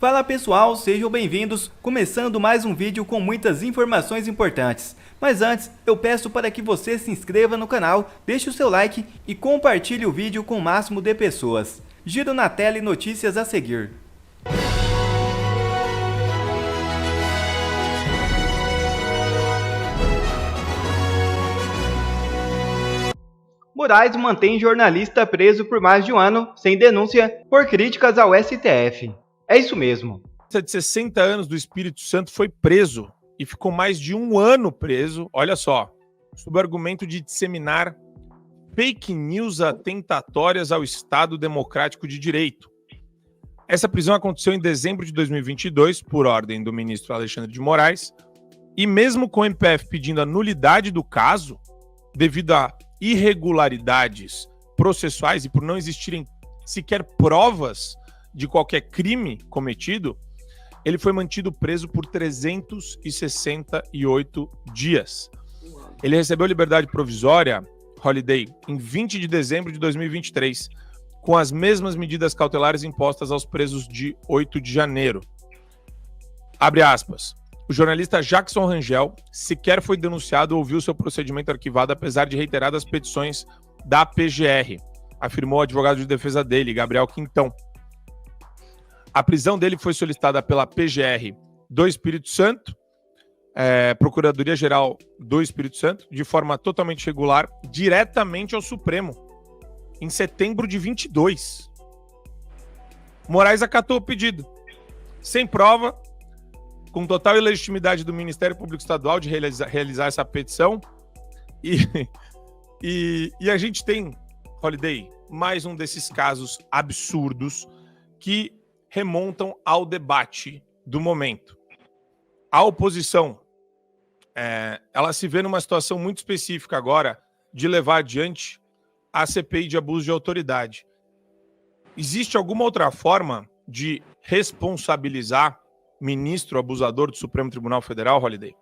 Fala pessoal, sejam bem-vindos, começando mais um vídeo com muitas informações importantes. Mas antes, eu peço para que você se inscreva no canal, deixe o seu like e compartilhe o vídeo com o máximo de pessoas. Giro na tela e notícias a seguir. Moraes mantém jornalista preso por mais de um ano, sem denúncia, por críticas ao STF. É isso mesmo. De 60 anos do Espírito Santo foi preso e ficou mais de um ano preso, olha só, sob o argumento de disseminar fake news atentatórias ao Estado Democrático de Direito. Essa prisão aconteceu em dezembro de 2022, por ordem do ministro Alexandre de Moraes, e mesmo com o MPF pedindo a nulidade do caso, devido a irregularidades processuais e por não existirem sequer provas de qualquer crime cometido, ele foi mantido preso por 368 dias. Ele recebeu liberdade provisória, Holiday, em 20 de dezembro de 2023, com as mesmas medidas cautelares impostas aos presos de 8 de janeiro. Abre aspas. O jornalista Jackson Rangel sequer foi denunciado ou viu seu procedimento arquivado, apesar de reiteradas petições da PGR, afirmou o advogado de defesa dele, Gabriel Quintão. A prisão dele foi solicitada pela PGR do Espírito Santo, Procuradoria-Geral do Espírito Santo, de forma totalmente regular, diretamente ao Supremo, em setembro de 22. Moraes acatou o pedido, sem prova, com total ilegitimidade do Ministério Público Estadual de realizar essa petição. E a gente tem, Holiday, mais um desses casos absurdos que remontam ao debate do momento. A oposição, ela se vê numa situação muito específica agora de levar adiante a CPI de abuso de autoridade. Existe alguma outra forma de responsabilizar ministro abusador do Supremo Tribunal Federal, Holiday?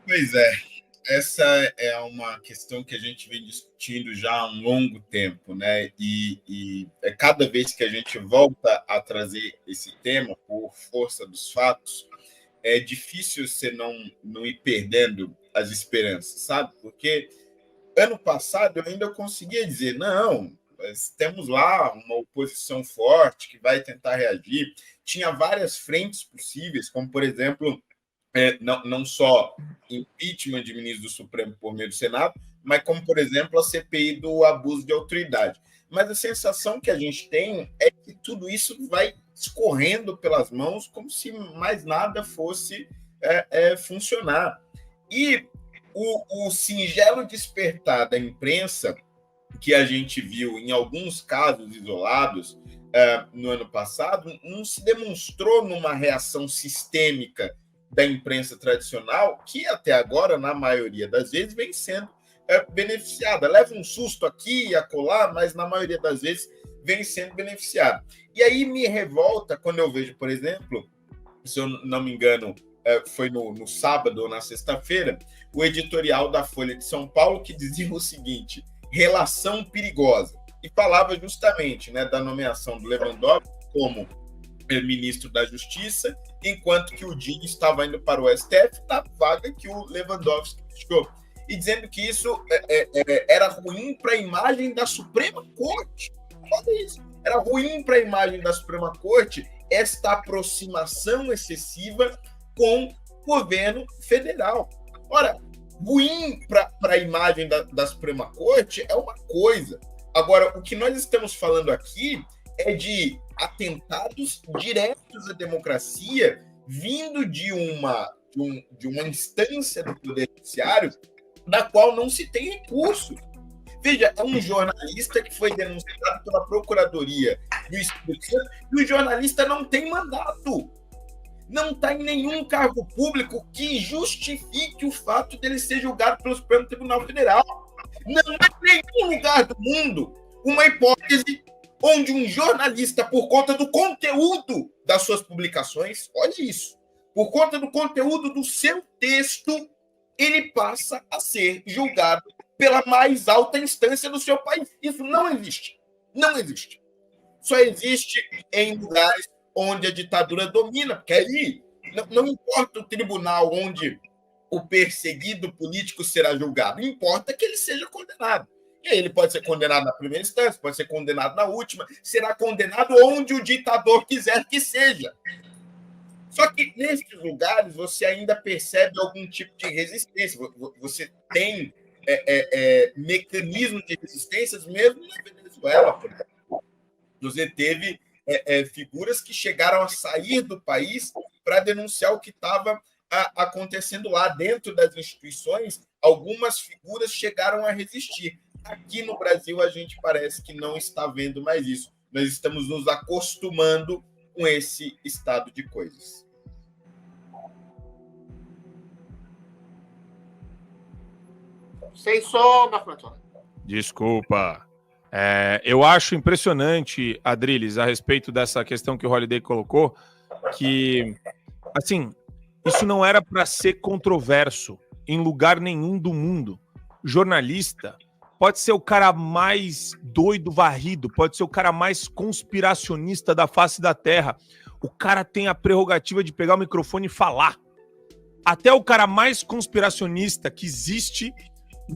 Pois é, essa é uma questão que a gente vem discutindo já há um longo tempo, né? E cada vez que a gente volta a trazer esse tema, por força dos fatos, é difícil você não ir perdendo as esperanças, sabe? Porque ano passado eu ainda conseguia dizer, não, nós temos lá uma oposição forte que vai tentar reagir. Tinha várias frentes possíveis, como, por exemplo, não só impeachment de ministro do Supremo por meio do Senado, mas como, por exemplo, a CPI do abuso de autoridade. Mas a sensação que a gente tem é que tudo isso vai escorrendo pelas mãos como se mais nada fosse funcionar. E o singelo despertar da imprensa que a gente viu em alguns casos isolados no ano passado, não se demonstrou numa reação sistêmica da imprensa tradicional, que até agora, na maioria das vezes, vem sendo beneficiada. Leva um susto aqui e acolá, mas na maioria das vezes vem sendo beneficiada. E aí me revolta quando eu vejo, por exemplo, se eu não me engano, foi no sábado ou na sexta-feira, o editorial da Folha de São Paulo que dizia o seguinte: relação perigosa, e falava justamente, né, da nomeação do Lewandowski como ministro da Justiça, enquanto que o Dini estava indo para o STF na vaga que o Lewandowski deixou, e dizendo que isso era ruim para a imagem da Suprema Corte. Olha isso, era ruim para a imagem da Suprema Corte esta aproximação excessiva com o governo federal. Ora, ruim para a imagem da Suprema Corte é uma coisa. Agora, o que nós estamos falando aqui é de atentados diretos à democracia vindo de uma instância do Poder Judiciário da qual não se tem recurso. Veja, é um jornalista que foi denunciado pela Procuradoria do Espírito Santo e o jornalista não tem mandato. Não está em nenhum cargo público que justifique o fato dele ser julgado pelo Supremo Tribunal Federal. Não há em nenhum lugar do mundo uma hipótese onde um jornalista, por conta do conteúdo das suas publicações, olha isso, por conta do conteúdo do seu texto, ele passa a ser julgado pela mais alta instância do seu país. Isso não existe. Não existe. só existe em lugares onde a ditadura domina, porque aí não importa o tribunal onde o perseguido político será julgado, importa que ele seja condenado. E aí ele pode ser condenado na primeira instância, pode ser condenado na última, será condenado onde o ditador quiser que seja. Só que nesses lugares você ainda percebe algum tipo de resistência, você tem mecanismos de resistência mesmo na Venezuela, por exemplo. Você teve figuras que chegaram a sair do país para denunciar o que estava acontecendo lá dentro das instituições. Algumas figuras chegaram a resistir. Aqui no Brasil, a gente parece que não está vendo mais isso. Nós estamos nos acostumando com esse estado de coisas. Sem som, Marco Antônio. Desculpa. Eu acho impressionante, Adriles, a respeito dessa questão que o Holiday colocou, que, assim, isso não era para ser controverso em lugar nenhum do mundo. Jornalista pode ser o cara mais doido varrido, pode ser o cara mais conspiracionista da face da Terra. O cara tem a prerrogativa de pegar o microfone e falar. Até o cara mais conspiracionista que existe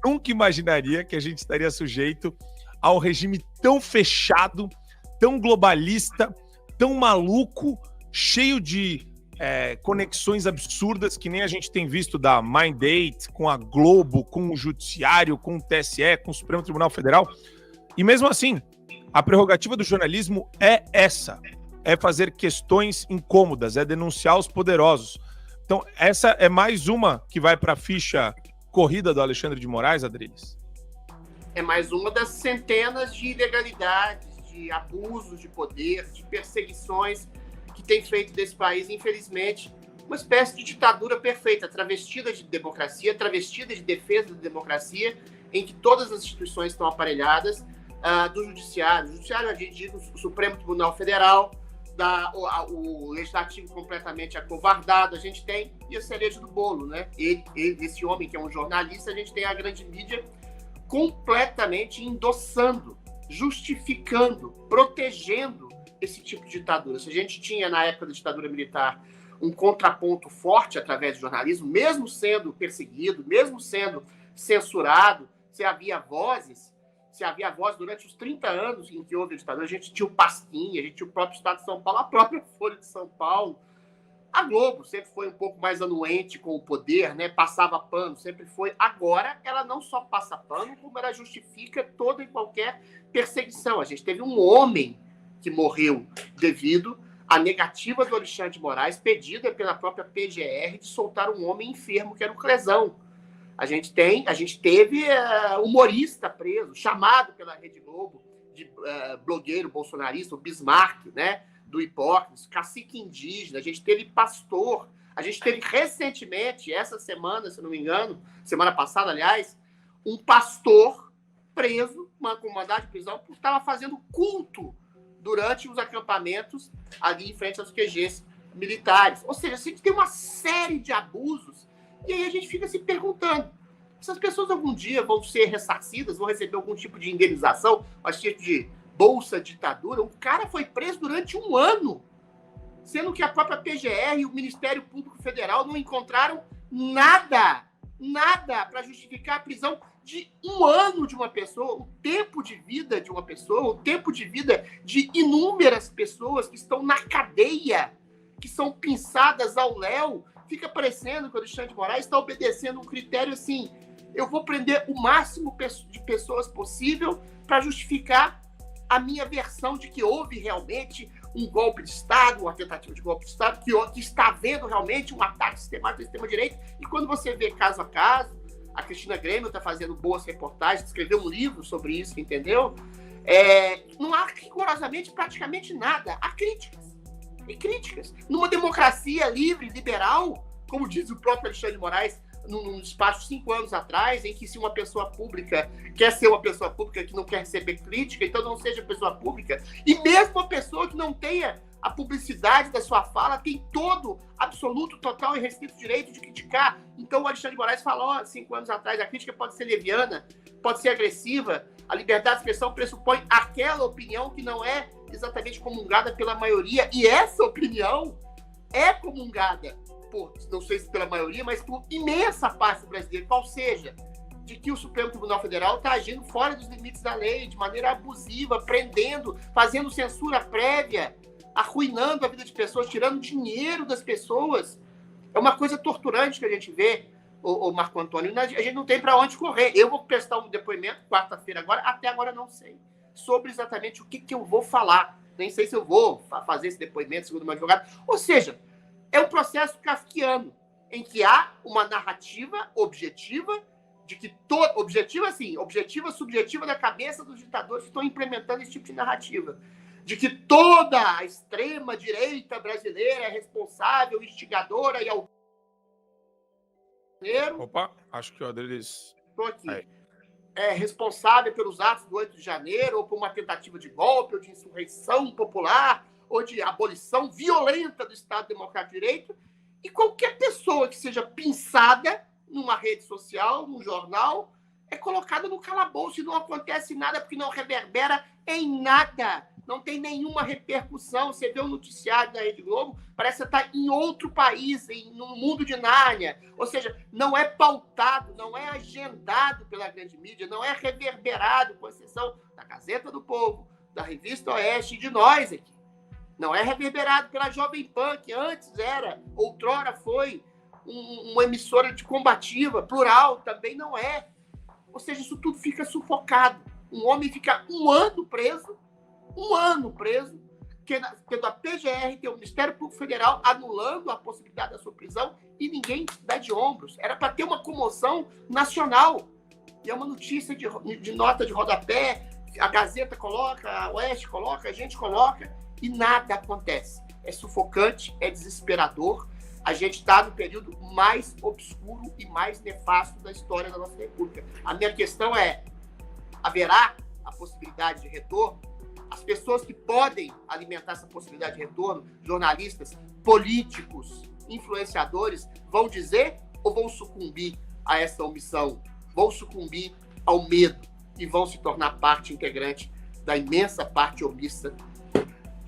nunca imaginaria que a gente estaria sujeito a um regime tão fechado, tão globalista, tão maluco, cheio de conexões absurdas que nem a gente tem visto da Mindate com a Globo, com o Judiciário, com o TSE, com o Supremo Tribunal Federal. E mesmo assim, a prerrogativa do jornalismo é essa, é fazer questões incômodas, é denunciar os poderosos. Então, essa é mais uma que vai para a ficha corrida do Alexandre de Moraes, Adriles? É mais uma das centenas de ilegalidades, de abusos de poder, de perseguições que tem feito desse país, infelizmente, uma espécie de ditadura perfeita, travestida de democracia, travestida de defesa da democracia, em que todas as instituições estão aparelhadas, do Judiciário. O Judiciário, a gente diz, o Supremo Tribunal Federal, o Legislativo completamente acovardado, a gente tem, e a cereja do bolo, né? Esse homem que é um jornalista, a gente tem a grande mídia completamente endossando, justificando, protegendo esse tipo de ditadura. Se a gente tinha, na época da ditadura militar, um contraponto forte através do jornalismo, mesmo sendo perseguido, mesmo sendo censurado, se havia vozes durante os 30 anos em que houve a ditadura, a gente tinha o Pasquim, a gente tinha o próprio Estado de São Paulo, a própria Folha de São Paulo. A Globo sempre foi um pouco mais anuente com o poder, né? Passava pano, sempre foi. Agora, ela não só passa pano, como ela justifica toda e qualquer perseguição. A gente teve um homem que morreu devido à negativa do Alexandre de Moraes, pedida pela própria PGR, de soltar um homem enfermo, que era o Clezão. A gente teve humorista preso, chamado pela Rede Globo de blogueiro bolsonarista, o Bismarck, né, do Hipócrates, cacique indígena. A gente teve pastor. A gente teve recentemente, essa semana, se não me engano, semana passada, aliás, um pastor preso, com mandado de prisão, porque estava fazendo culto durante os acampamentos ali em frente aos QGs militares. Ou seja, a gente tem uma série de abusos e aí a gente fica se perguntando, essas pessoas algum dia vão ser ressarcidas, vão receber algum tipo de indenização, um tipo de bolsa ditadura? O cara foi preso durante 1 ano, sendo que a própria PGR e o Ministério Público Federal não encontraram nada para justificar a prisão de 1 ano de uma pessoa, o tempo de vida de uma pessoa, o tempo de vida de inúmeras pessoas que estão na cadeia, que são pinçadas ao léu. Fica parecendo que o Alexandre de Moraes está obedecendo um critério assim: eu vou prender o máximo de pessoas possível para justificar a minha versão de que houve realmente um golpe de Estado, uma tentativa de golpe de Estado, que está havendo realmente um ataque sistemático ao extrema-direita. E quando você vê caso a caso, a Cristina Grêmio está fazendo boas reportagens, escreveu um livro sobre isso, entendeu? Não há rigorosamente praticamente nada. Há críticas. E críticas. Numa democracia livre, liberal, como diz o próprio Alexandre de Moraes, num espaço 5 anos atrás, em que se uma pessoa pública quer ser uma pessoa pública que não quer receber crítica, então não seja pessoa pública. E mesmo uma pessoa que não tenha a publicidade da sua fala tem todo, absoluto, total e restrito direito de criticar. Então o Alexandre de Moraes falou 5 anos atrás, a crítica pode ser leviana, pode ser agressiva, a liberdade de expressão pressupõe aquela opinião que não é exatamente comungada pela maioria, e essa opinião é comungada por, não sei se pela maioria, mas por imensa parte do brasileiro, qual seja, de que o Supremo Tribunal Federal está agindo fora dos limites da lei, de maneira abusiva, prendendo, fazendo censura prévia, arruinando a vida de pessoas, tirando dinheiro das pessoas. É uma coisa torturante que a gente vê, o Marco Antônio. A gente não tem para onde correr. Eu vou prestar um depoimento quarta-feira agora, até agora não sei, sobre exatamente o que eu vou falar. Nem sei se eu vou fazer esse depoimento, segundo o meu advogado. Ou seja, é um processo kafkiano, em que há uma narrativa objetiva, de que objetiva, assim, objetiva, subjetiva da cabeça dos ditadores que estão implementando esse tipo de narrativa. De que toda a extrema-direita brasileira é responsável, instigadora e Opa, acho que o Adriles... Estou aqui. É responsável pelos atos do 8 de janeiro, ou por uma tentativa de golpe, ou de insurreição popular, ou de abolição violenta do Estado Democrático de Direito, e qualquer pessoa que seja pinçada numa rede social, num jornal, é colocada no calabouço e não acontece nada, porque não reverbera em nada. Não tem nenhuma repercussão. Você vê o noticiário da Rede Globo, parece que está em outro país, no mundo de Nárnia. Ou seja, não é pautado, não é agendado pela grande mídia, não é reverberado, com exceção da Gazeta do Povo, da Revista Oeste e de nós aqui. Não é reverberado pela Jovem Pan, que antes era, outrora foi, uma emissora de combativa, plural, também não é. Ou seja, isso tudo fica sufocado. Um homem fica um ano preso, tendo a PGR, tem o Ministério Público Federal anulando a possibilidade da sua prisão e ninguém dá de ombros. Era para ter uma comoção nacional. E é uma notícia de nota de rodapé, a Gazeta coloca, a Oeste coloca, a gente coloca, e nada acontece. É sufocante, é desesperador. A gente está no período mais obscuro e mais nefasto da história da nossa República. A minha questão é, haverá a possibilidade de retorno? As pessoas que podem alimentar essa possibilidade de retorno, jornalistas, políticos, influenciadores, vão dizer ou vão sucumbir a essa omissão? Vão sucumbir ao medo e vão se tornar parte integrante da imensa parte omissa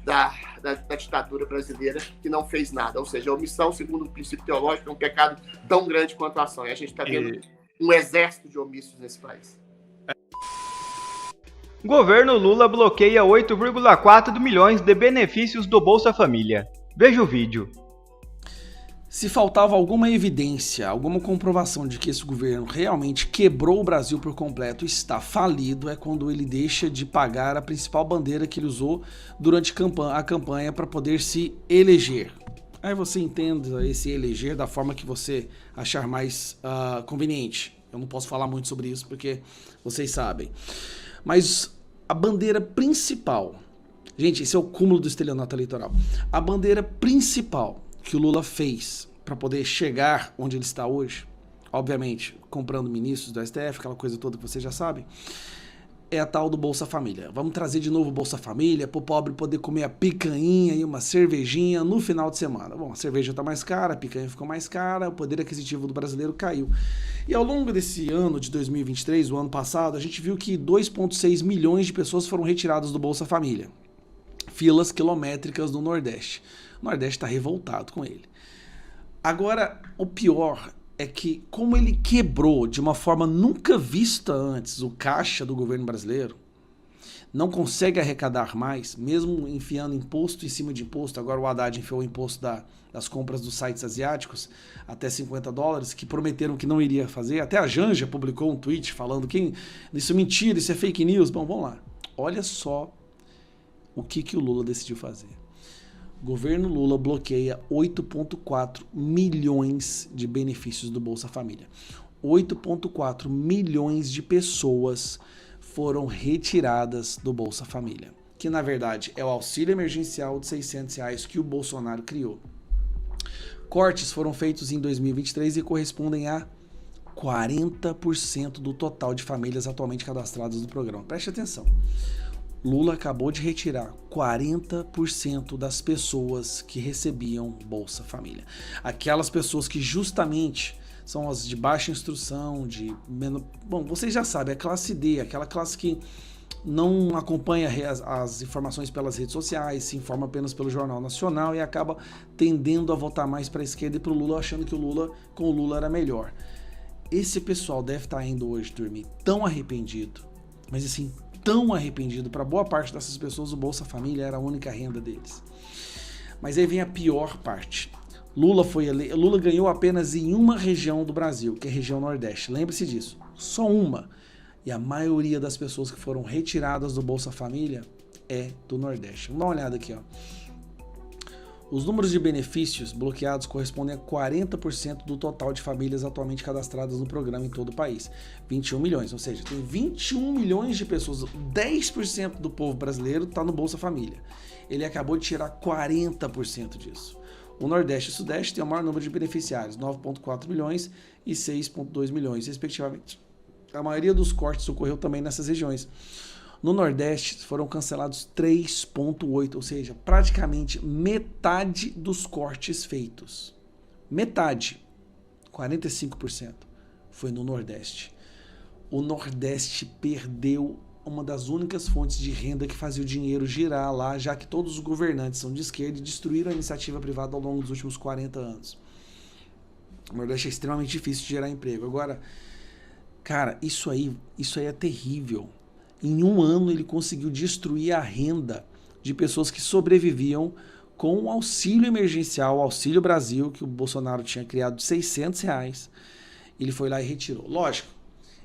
da ditadura brasileira, que não fez nada. Ou seja, a omissão, segundo o princípio teológico, é um pecado tão grande quanto a ação. E a gente está vendo um exército de omissos nesse país. Governo Lula bloqueia 8,4 milhões de benefícios do Bolsa Família. Veja o vídeo. Se faltava alguma evidência, alguma comprovação de que esse governo realmente quebrou o Brasil por completo, está falido, é quando ele deixa de pagar a principal bandeira que ele usou durante a campanha para poder se eleger. Aí você entenda esse eleger da forma que você achar mais conveniente. Eu não posso falar muito sobre isso porque vocês sabem. Mas a bandeira principal, gente, esse é o cúmulo do estelionato eleitoral. A bandeira principal que o Lula fez para poder chegar onde ele está hoje, obviamente comprando ministros do STF, aquela coisa toda que vocês já sabem, é a tal do Bolsa Família. Vamos trazer de novo o Bolsa Família para o pobre poder comer a picanha e uma cervejinha no final de semana. Bom, a cerveja está mais cara, a picanha ficou mais cara, o poder aquisitivo do brasileiro caiu. E ao longo desse ano de 2023, o ano passado, a gente viu que 2,6 milhões de pessoas foram retiradas do Bolsa Família. Filas quilométricas no Nordeste. O Nordeste está revoltado com ele. Agora, o pior é que, como ele quebrou de uma forma nunca vista antes o caixa do governo brasileiro, não consegue arrecadar mais, mesmo enfiando imposto em cima de imposto. Agora o Haddad enfiou o imposto das compras dos sites asiáticos até $50, que prometeram que não iria fazer. Até a Janja publicou um tweet falando que isso é mentira, isso é fake news. Bom, vamos lá. Olha só o que o Lula decidiu fazer. O governo Lula bloqueia 8,4 milhões de benefícios do Bolsa Família. 8,4 milhões de pessoas foram retiradas do Bolsa Família, que na verdade é o auxílio emergencial de R$600 que o Bolsonaro criou. Cortes foram feitos em 2023 e correspondem a 40% do total de famílias atualmente cadastradas no programa. Preste atenção. Lula acabou de retirar 40% das pessoas que recebiam Bolsa Família. Aquelas pessoas que justamente são as de baixa instrução, Bom, vocês já sabem, a classe D, aquela classe que não acompanha as informações pelas redes sociais, se informa apenas pelo Jornal Nacional e acaba tendendo a votar mais para a esquerda e para o Lula, achando que com o Lula era melhor. Esse pessoal deve estar indo hoje dormir tão arrependido, mas assim, tão arrependido. Para boa parte dessas pessoas, o Bolsa Família era a única renda deles. Mas aí vem a pior parte. Lula ganhou apenas em uma região do Brasil, que é a região Nordeste. Lembre-se disso, só uma. E a maioria das pessoas que foram retiradas do Bolsa Família é do Nordeste. Vamos dar uma olhada aqui, ó. Os números de benefícios bloqueados correspondem a 40% do total de famílias atualmente cadastradas no programa em todo o país. 21 milhões, ou seja, tem 21 milhões de pessoas, 10% do povo brasileiro está no Bolsa Família. Ele acabou de tirar 40% disso. O Nordeste e o Sudeste têm o maior número de beneficiários, 9,4 milhões e 6,2 milhões, respectivamente. A maioria dos cortes ocorreu também nessas regiões. No Nordeste foram cancelados 3,8, ou seja, praticamente metade dos cortes feitos. Metade, 45%, foi no Nordeste. O Nordeste perdeu uma das únicas fontes de renda que fazia o dinheiro girar lá, já que todos os governantes são de esquerda e destruíram a iniciativa privada ao longo dos últimos 40 anos. O Nordeste é extremamente difícil de gerar emprego. Agora, cara, isso aí é terrível. Em um ano ele conseguiu destruir a renda de pessoas que sobreviviam com o auxílio emergencial, o Auxílio Brasil, que o Bolsonaro tinha criado de R$600. Ele foi lá e retirou. Lógico,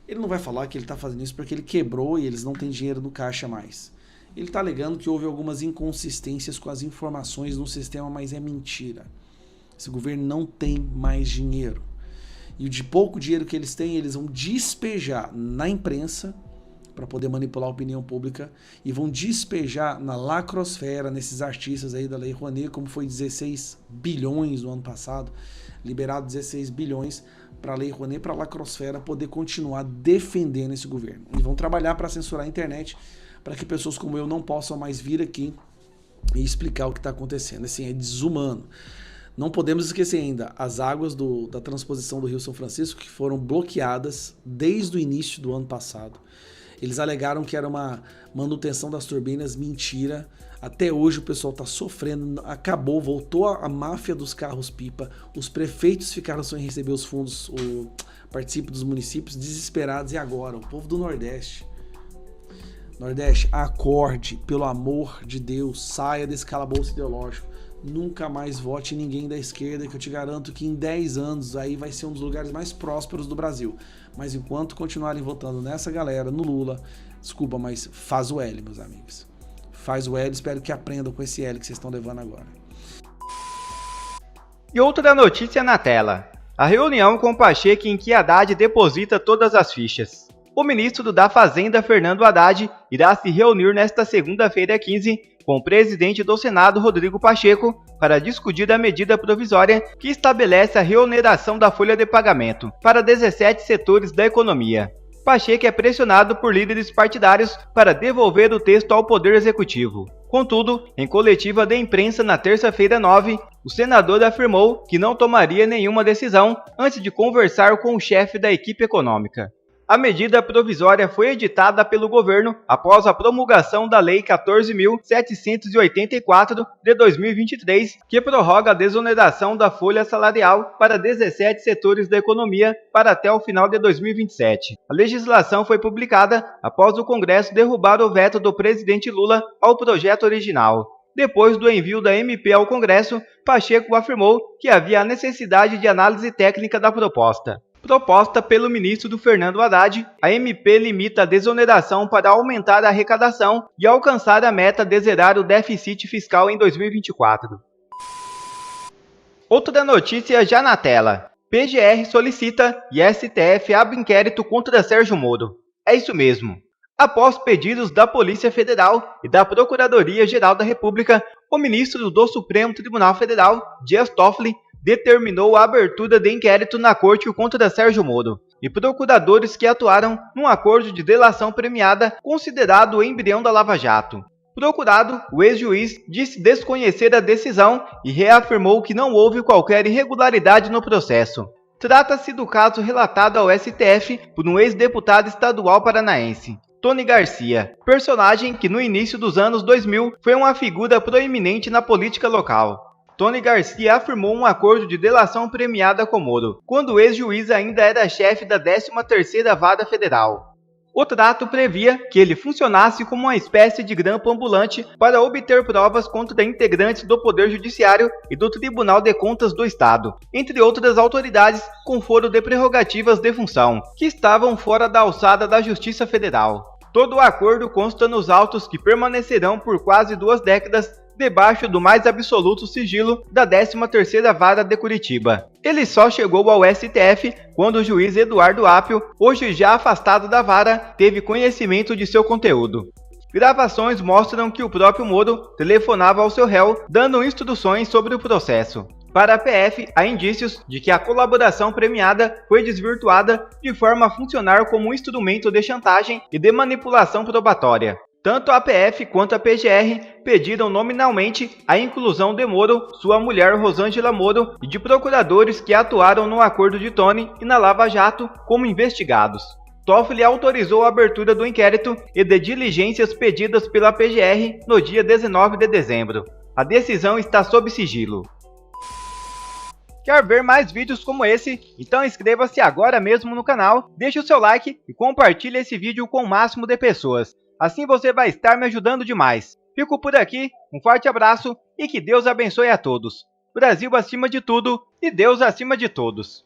ele não vai falar que ele está fazendo isso porque ele quebrou e eles não têm dinheiro no caixa mais. Ele está alegando que houve algumas inconsistências com as informações no sistema, mas é mentira. Esse governo não tem mais dinheiro. E o de pouco dinheiro que eles têm, eles vão despejar na imprensa para poder manipular a opinião pública e vão despejar na lacrosfera, nesses artistas aí da Lei Rouanet, como foi 16 bilhões no ano passado, liberado 16 bilhões para a Lei Rouanet, para a lacrosfera poder continuar defendendo esse governo. E vão trabalhar para censurar a internet, para que pessoas como eu não possam mais vir aqui e explicar o que está acontecendo. Assim, é desumano. Não podemos esquecer ainda as águas da transposição do Rio São Francisco, que foram bloqueadas desde o início do ano passado. Eles alegaram que era uma manutenção das turbinas, mentira. Até hoje o pessoal está sofrendo, voltou a máfia dos carros-pipa. Os prefeitos ficaram sem receber os fundos, participe dos municípios, desesperados. E agora? O povo do Nordeste. Nordeste, acorde, pelo amor de Deus, saia desse calabouço ideológico. Nunca mais vote em ninguém da esquerda, que eu te garanto que em 10 anos aí vai ser um dos lugares mais prósperos do Brasil. Mas enquanto continuarem votando nessa galera, no Lula, desculpa, mas faz o L, meus amigos. Faz o L, espero que aprendam com esse L que vocês estão levando agora. E outra notícia na tela. A reunião com Pacheco em que Haddad deposita todas as fichas. O ministro da Fazenda, Fernando Haddad, irá se reunir nesta segunda-feira 15 com o presidente do Senado, Rodrigo Pacheco, para discutir a medida provisória que estabelece a reoneração da folha de pagamento para 17 setores da economia. Pacheco é pressionado por líderes partidários para devolver o texto ao Poder Executivo. Contudo, em coletiva de imprensa na terça-feira 9, o senador afirmou que não tomaria nenhuma decisão antes de conversar com o chefe da equipe econômica. A medida provisória foi editada pelo governo após a promulgação da Lei 14.784 de 2023, que prorroga a desoneração da folha salarial para 17 setores da economia para até o final de 2027. A legislação foi publicada após o Congresso derrubar o veto do presidente Lula ao projeto original. Depois do envio da MP ao Congresso, Pacheco afirmou que havia a necessidade de análise técnica da proposta. Proposta pelo ministro Fernando Haddad, a MP limita a desoneração para aumentar a arrecadação e alcançar a meta de zerar o déficit fiscal em 2024. Outra notícia já na tela. PGR solicita e STF abre inquérito contra Sérgio Moro. É isso mesmo. Após pedidos da Polícia Federal e da Procuradoria-Geral da República, o ministro do Supremo Tribunal Federal, Dias Toffoli, determinou a abertura de inquérito na corte contra Sérgio Moro e procuradores que atuaram num acordo de delação premiada considerado o embrião da Lava Jato. Procurado, o ex-juiz disse desconhecer a decisão e reafirmou que não houve qualquer irregularidade no processo. Trata-se do caso relatado ao STF por um ex-deputado estadual paranaense. Tony Garcia, personagem que no início dos anos 2000 foi uma figura proeminente na política local. Tony Garcia afirmou um acordo de delação premiada com Moro, quando o ex-juiz ainda era chefe da 13ª Vara Federal. O trato previa que ele funcionasse como uma espécie de grampo ambulante para obter provas contra integrantes do Poder Judiciário e do Tribunal de Contas do Estado, entre outras autoridades com foro de prerrogativas de função, que estavam fora da alçada da Justiça Federal. Todo o acordo consta nos autos que permanecerão por quase 2 décadas debaixo do mais absoluto sigilo da 13ª Vara de Curitiba. Ele só chegou ao STF quando o juiz Eduardo Apio, hoje já afastado da vara, teve conhecimento de seu conteúdo. Gravações mostram que o próprio Moro telefonava ao seu réu, dando instruções sobre o processo. Para a PF, há indícios de que a colaboração premiada foi desvirtuada de forma a funcionar como um instrumento de chantagem e de manipulação probatória. Tanto a PF quanto a PGR pediram nominalmente a inclusão de Moro, sua mulher Rosângela Moro e de procuradores que atuaram no acordo de Tony e na Lava Jato como investigados. Toffoli autorizou a abertura do inquérito e de diligências pedidas pela PGR no dia 19 de dezembro. A decisão está sob sigilo. Quer ver mais vídeos como esse? Então inscreva-se agora mesmo no canal, deixe o seu like e compartilhe esse vídeo com o máximo de pessoas. Assim você vai estar me ajudando demais. Fico por aqui, um forte abraço e que Deus abençoe a todos. Brasil acima de tudo e Deus acima de todos.